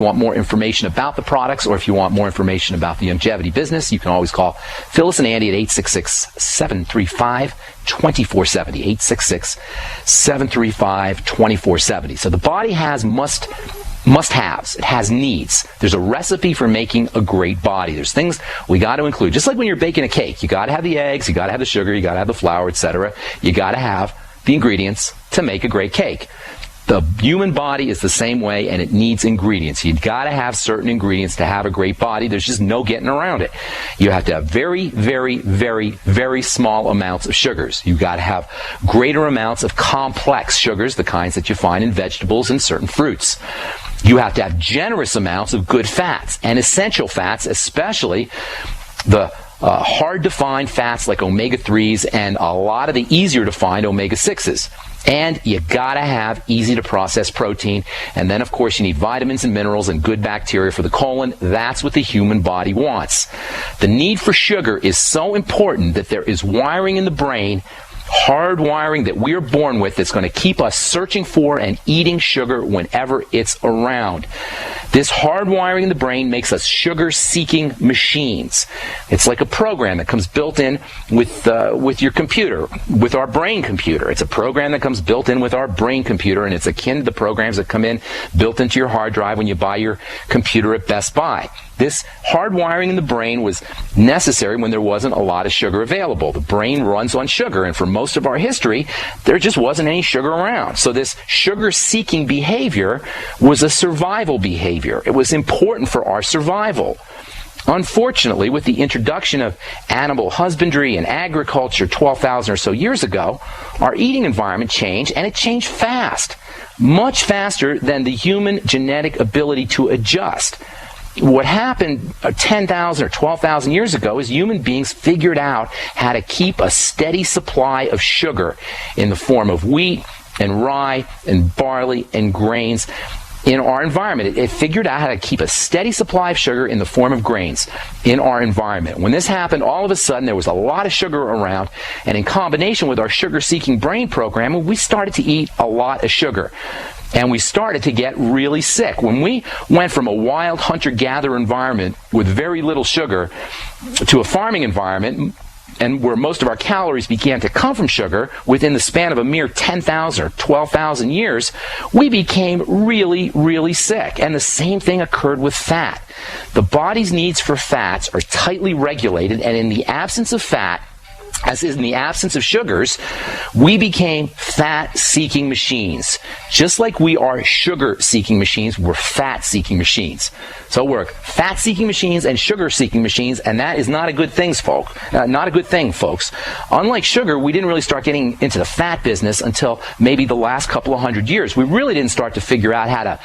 Want more information about the products, or if you want more information about the longevity business, you can always call Phyllis and Andy at 866-735-2470. 866-735-2470. So the body has must-haves. It has needs. There's a recipe for making a great body. There's things we got to include. Just like when you're baking a cake, you got to have the eggs, you got to have the sugar, you got to have the flour, etc. You got to have the ingredients to make a great cake. The human body is the same way, and it needs ingredients. You've got to have certain ingredients to have a great body. There's just no getting around it. You have to have very, very, very, very small amounts of sugars. You've got to have greater amounts of complex sugars, the kinds that you find in vegetables and certain fruits. You have to have generous amounts of good fats and essential fats, especially the hard-to-find fats like omega-3s and a lot of the easier-to-find omega-6s. And you gotta have easy-to-process protein. And then, of course, you need vitamins and minerals and good bacteria for the colon. That's what the human body wants. The need for sugar is so important that there is wiring in the brain, hard wiring that we are born with, that's going to keep us searching for and eating sugar whenever it's around. This hard wiring in the brain makes us sugar-seeking machines. It's like a program that comes built in with your computer, with our brain computer. It's a program that comes built in with our brain computer, and it's akin to the programs that come in built into your hard drive when you buy your computer at Best Buy. This hard wiring in the brain was necessary when there wasn't a lot of sugar available. The brain runs on sugar, and for most of our history, there just wasn't any sugar around. So this sugar-seeking behavior was a survival behavior. It was important for our survival. Unfortunately, with the introduction of animal husbandry and agriculture 12,000 or so years ago, our eating environment changed, and it changed fast, much faster than the human genetic ability to adjust. What happened 10,000 or 12,000 years ago is human beings figured out how to keep a steady supply of sugar in the form of wheat and rye and barley and grains in our environment. It figured out how to keep a steady supply of sugar in the form of grains in our environment. When this happened, all of a sudden there was a lot of sugar around, and in combination with our sugar-seeking brain programming, we started to eat a lot of sugar. And we started to get really sick. When we went from a wild hunter-gatherer environment with very little sugar to a farming environment, and where most of our calories began to come from sugar, within the span of a mere 10,000 or 12,000 years, we became really, really sick. And the same thing occurred with fat. The body's needs for fats are tightly regulated, and in the absence of fat, as is in the absence of sugars, we became fat-seeking machines. Just like we are sugar-seeking machines, we're fat-seeking machines. So we're fat-seeking machines and sugar-seeking machines, and that is not a good thing, folks. Not a good thing, folks. Unlike sugar, we didn't really start getting into the fat business until maybe the last couple of hundred years. We really didn't start to figure out how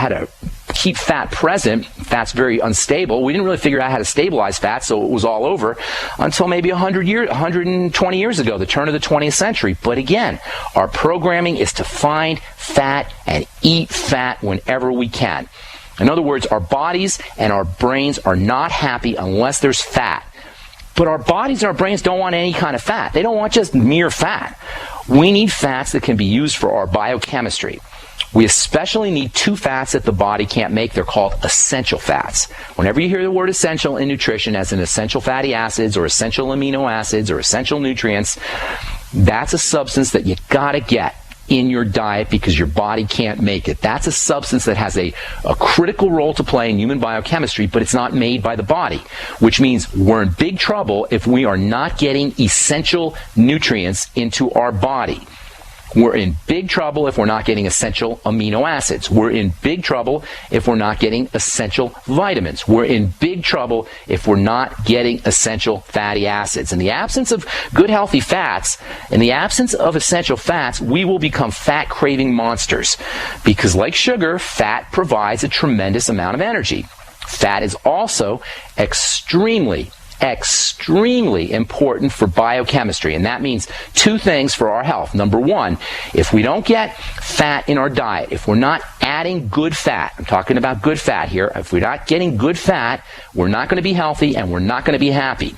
to keep fat present. Fat's very unstable. We didn't really figure out how to stabilize fat, so it was all over until maybe 120 years ago, the turn of the 20th century. But again, our programming is to find fat and eat fat whenever we can. In other words, our bodies and our brains are not happy unless there's fat. But our bodies and our brains don't want any kind of fat. They don't want just mere fat. We need fats that can be used for our biochemistry. We especially need two fats that the body can't make. They're called essential fats. Whenever you hear the word essential in nutrition, as in essential fatty acids or essential amino acids or essential nutrients, that's a substance that you gotta get in your diet because your body can't make it. That's a substance that has a critical role to play in human biochemistry, but it's not made by the body, which means we're in big trouble if we are not getting essential nutrients into our body. We're in big trouble if we're not getting essential amino acids. We're in big trouble if we're not getting essential vitamins. We're in big trouble if we're not getting essential fatty acids. In the absence of good, healthy fats, in the absence of essential fats, we will become fat-craving monsters. Because like sugar, fat provides a tremendous amount of energy. Fat is also extremely important for biochemistry, and that means two things for our health. Number one, if we don't get fat in our diet, if we're not adding good fat, I'm talking about good fat here, if we're not getting good fat, we're not going to be healthy and we're not going to be happy.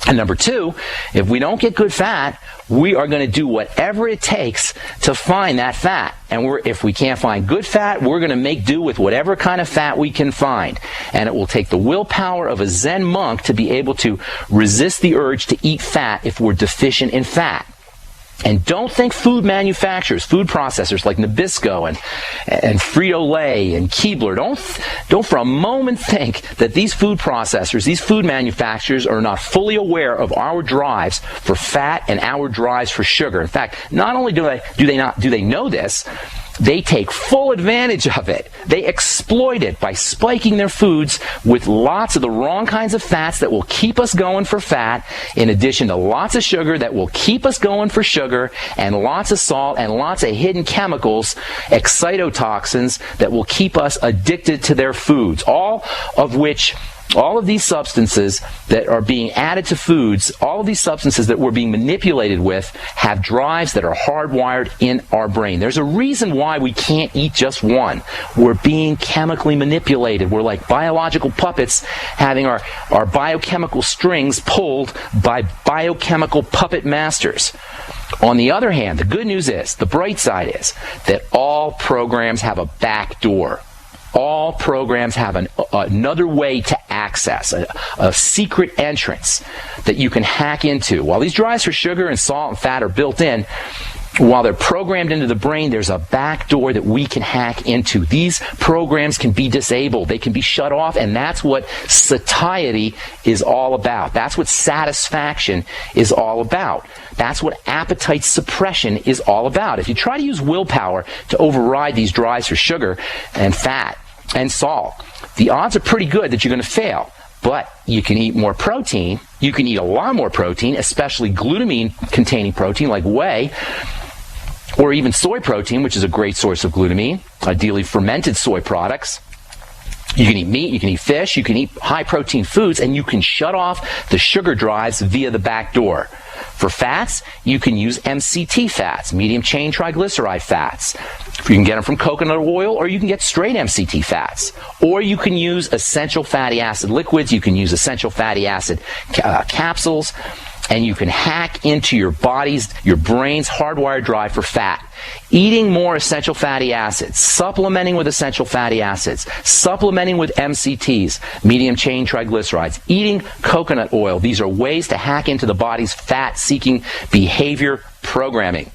And number two, if we don't get good fat, we are going to do whatever it takes to find that fat. And if we can't find good fat, we're going to make do with whatever kind of fat we can find. And it will take the willpower of a Zen monk to be able to resist the urge to eat fat if we're deficient in fat. And don't think food manufacturers, food processors like Nabisco and Frito-Lay and Keebler, don't for a moment think that these food processors, these food manufacturers are not fully aware of our drives for fat and our drives for sugar. In fact, not only do they know this, they take full advantage of it. They exploit it by spiking their foods with lots of the wrong kinds of fats that will keep us going for fat, in addition to lots of sugar that will keep us going for sugar, and lots of salt and lots of hidden chemicals, excitotoxins, that will keep us addicted to their foods. All of these substances that are being added to foods, all of these substances that we're being manipulated with, have drives that are hardwired in our brain. There's a reason why we can't eat just one. We're being chemically manipulated. We're like biological puppets having our biochemical strings pulled by biochemical puppet masters. On the other hand, the good news is, the bright side is, that all programs have a back door. All programs have another way to access, a secret entrance that you can hack into. While these drives for sugar and salt and fat are built in, while they're programmed into the brain, there's a back door that we can hack into. These programs can be disabled. They can be shut off, and that's what satiety is all about. That's what satisfaction is all about. That's what appetite suppression is all about. If you try to use willpower to override these drives for sugar and fat and salt, the odds are pretty good that you're going to fail. But you can eat more protein. You can eat a lot more protein, especially glutamine-containing protein like whey, or even soy protein, which is a great source of glutamine, ideally fermented soy products. You can eat meat, you can eat fish, you can eat high-protein foods, and you can shut off the sugar drives via the back door. For fats, you can use MCT fats, medium-chain triglyceride fats. You can get them from coconut oil, or you can get straight MCT fats. Or you can use essential fatty acid liquids, you can use essential fatty acid capsules, and you can hack into your brain's hardwired drive for fat. Eating more essential fatty acids, supplementing with essential fatty acids, supplementing with MCTs, medium-chain triglycerides, eating coconut oil. These are ways to hack into the body's fat-seeking behavior programming.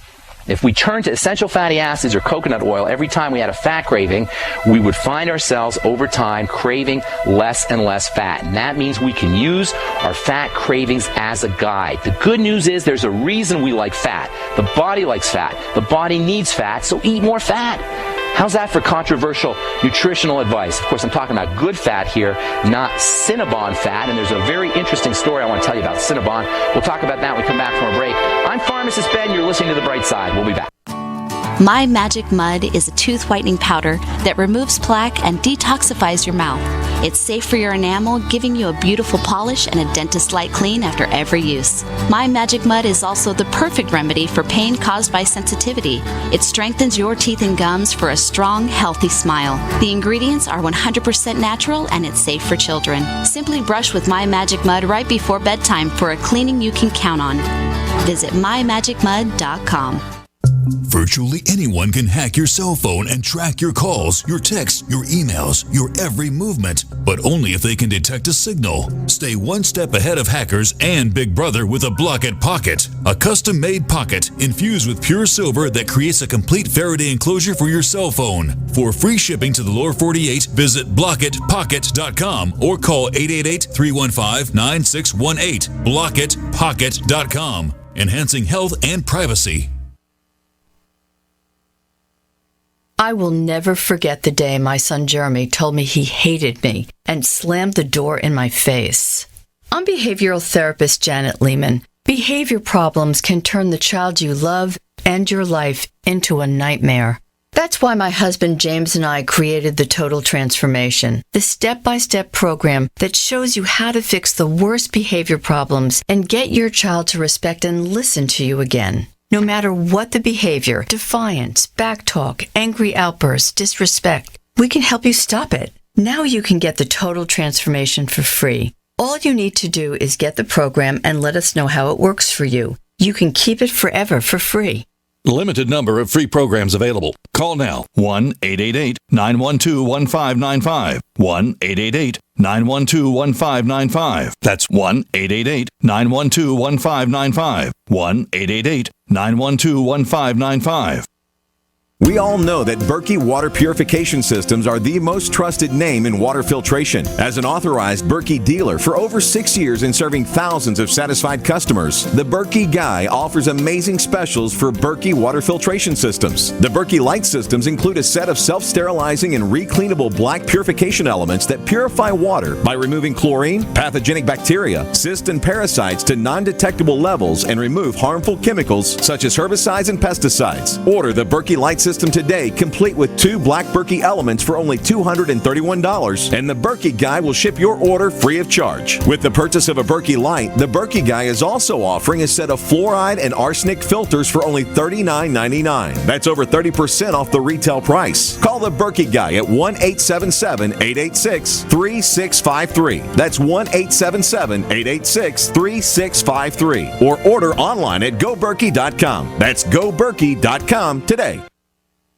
If we turn to essential fatty acids or coconut oil every time we had a fat craving, we would find ourselves over time craving less and less fat. And that means we can use our fat cravings as a guide. The good news is there's a reason we like fat. The body likes fat. The body needs fat, so eat more fat. How's that for controversial nutritional advice? Of course, I'm talking about good fat here, not Cinnabon fat. And there's a very interesting story I want to tell you about Cinnabon. We'll talk about that when we come back from a break. I'm Pharmacist Ben. You're listening to The Bright Side. We'll be back. My Magic Mud is a tooth whitening powder that removes plaque and detoxifies your mouth. It's safe for your enamel, giving you a beautiful polish and a dentist-like clean after every use. My Magic Mud is also the perfect remedy for pain caused by sensitivity. It strengthens your teeth and gums for a strong, healthy smile. The ingredients are 100% natural and it's safe for children. Simply brush with My Magic Mud right before bedtime for a cleaning you can count on. Visit mymagicmud.com. Virtually anyone can hack your cell phone and track your calls, your texts, your emails, your every movement, but only if they can detect a signal. Stay one step ahead of hackers and Big Brother with a Block-It Pocket, a custom-made pocket infused with pure silver that creates a complete Faraday enclosure for your cell phone. For free shipping to the lower 48, visit blockitpocket.com or call 888-315-9618. blockitpocket.com, enhancing health and privacy. I will never forget the day my son Jeremy told me he hated me and slammed the door in my face. I'm behavioral therapist Janet Lehman. Behavior problems can turn the child you love and your life into a nightmare. That's why my husband James and I created the Total Transformation, the step-by-step program that shows you how to fix the worst behavior problems and get your child to respect and listen to you again. No matter what the behavior, defiance, backtalk, angry outbursts, disrespect, we can help you stop it. Now you can get the Total Transformation for free. All you need to do is get the program and let us know how it works for you. You can keep it forever for free. Limited number of free programs available. Call now. 1-888-912-1595. 1-888-912-1595. That's 1-888-912-1595. 1-888-912-1595. We all know that Berkey Water Purification Systems are the most trusted name in water filtration. As an authorized Berkey dealer for over 6 years and serving thousands of satisfied customers, the Berkey Guy offers amazing specials for Berkey water filtration systems. The Berkey Light systems include a set of self-sterilizing and recleanable black purification elements that purify water by removing chlorine, pathogenic bacteria, cysts, and parasites to non-detectable levels and remove harmful chemicals such as herbicides and pesticides. Order the Berkey Light system today, complete with 2 black Berkey elements for only $231, and the Berkey Guy will ship your order free of charge. With the purchase of a Berkey Light, the Berkey Guy is also offering a set of fluoride and arsenic filters for only $39.99. That's over 30% off the retail price. Call the Berkey Guy at 1-877-886-3653. That's 1-877-886-3653. Or order online at goberkey.com. That's goberkey.com today.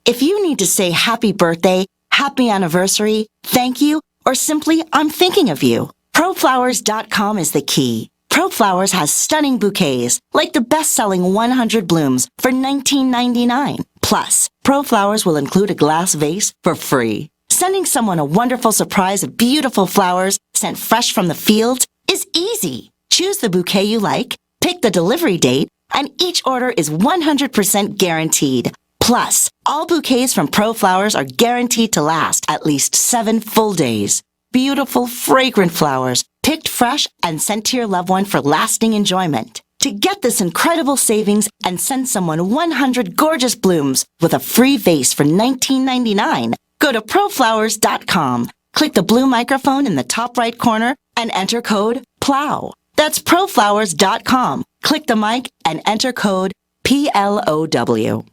If you need to say happy birthday, happy anniversary, thank you, or simply I'm thinking of you, ProFlowers.com is the key. ProFlowers has stunning bouquets, like the best-selling 100 blooms for $19.99. Plus, ProFlowers will include a glass vase for free. Sending someone a wonderful surprise of beautiful flowers sent fresh from the fields is easy. Choose the bouquet you like, pick the delivery date, and each order is 100% guaranteed. Plus, all bouquets from ProFlowers are guaranteed to last at least 7 full days. Beautiful, fragrant flowers, picked fresh and sent to your loved one for lasting enjoyment. To get this incredible savings and send someone 100 gorgeous blooms with a free vase for $19.99, go to ProFlowers.com, click the blue microphone in the top right corner, and enter code PLOW. That's ProFlowers.com. Click the mic and enter code PLOW.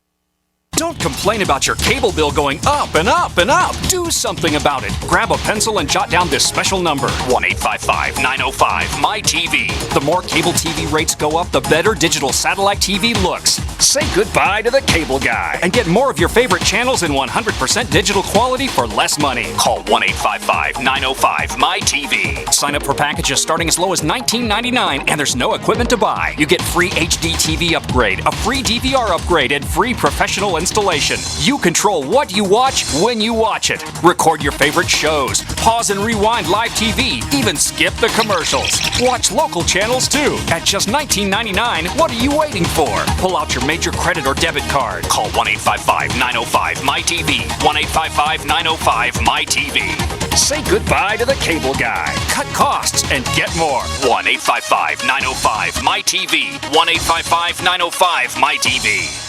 Don't complain about your cable bill going up and up and up. Do something about it. Grab a pencil and jot down this special number, 1-855-905-MY-TV. The more cable TV rates go up, the better digital satellite TV looks. Say goodbye to the cable guy and get more of your favorite channels in 100% digital quality for less money. Call 1-855-905-MY-TV. Sign up for packages starting as low as $19.99, and there's no equipment to buy. You get free HD TV upgrade, a free DVR upgrade, and free professional installation. You control what you watch when you watch it. Record your favorite shows, pause and rewind live TV, even skip the commercials. Watch local channels too. At just $19.99, what are you waiting for? Pull out your major credit or debit card. Call 1-855-905-MY-TV. 1-855-905-MY-TV. Say goodbye to the cable guy. Cut costs and get more. 1-855-905-MY-TV. 1-855-905-MY-TV.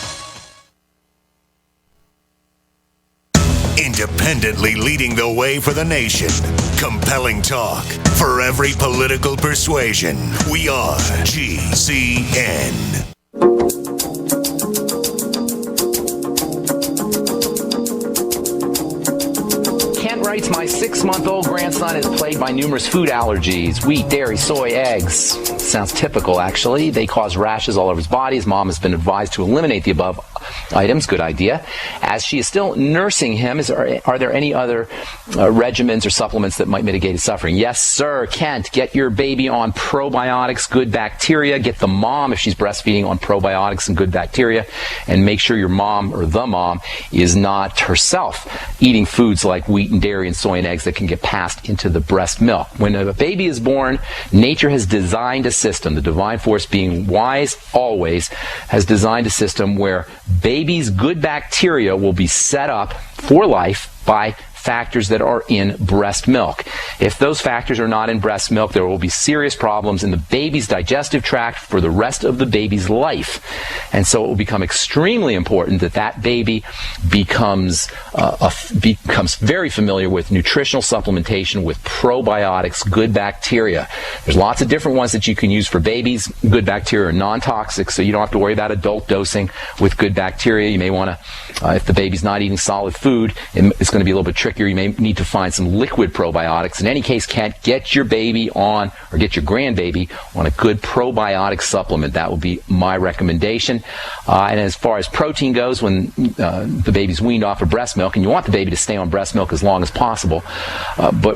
Independently leading the way for the nation. Compelling talk for every political persuasion. We are GCN. Kent writes, my 6-month-old grandson is plagued by numerous food allergies. Wheat, dairy, soy, eggs. Sounds typical, actually. They cause rashes all over his body. His mom has been advised to eliminate the above items. Good idea. As she is still nursing him, are there any other regimens or supplements that might mitigate his suffering? Yes, sir. Kent, get your baby on probiotics, good bacteria. Get the mom, if she's breastfeeding, on probiotics and good bacteria. And make sure your mom or the mom is not herself eating foods like wheat and dairy and soy and eggs that can get passed into the breast milk. When a baby is born, nature has designed a system, the divine force being wise always, has designed a system where baby's good bacteria will be set up for life by factors that are in breast milk. If those factors are not in breast milk, there will be serious problems in the baby's digestive tract for the rest of the baby's life. And so it will become extremely important that that baby becomes very familiar with nutritional supplementation with probiotics, good bacteria. There's lots of different ones that you can use for babies. Good bacteria are non-toxic, so you don't have to worry about adult dosing with good bacteria. You may want to, if the baby's not eating solid food, it's going to be a little bit tricky trickier. You may need to find some liquid probiotics. In any case, can't get your baby on, or get your grandbaby on a good probiotic supplement. That would be my recommendation. And as far as protein goes, when the baby's weaned off of breast milk, and you want the baby to stay on breast milk as long as possible, but when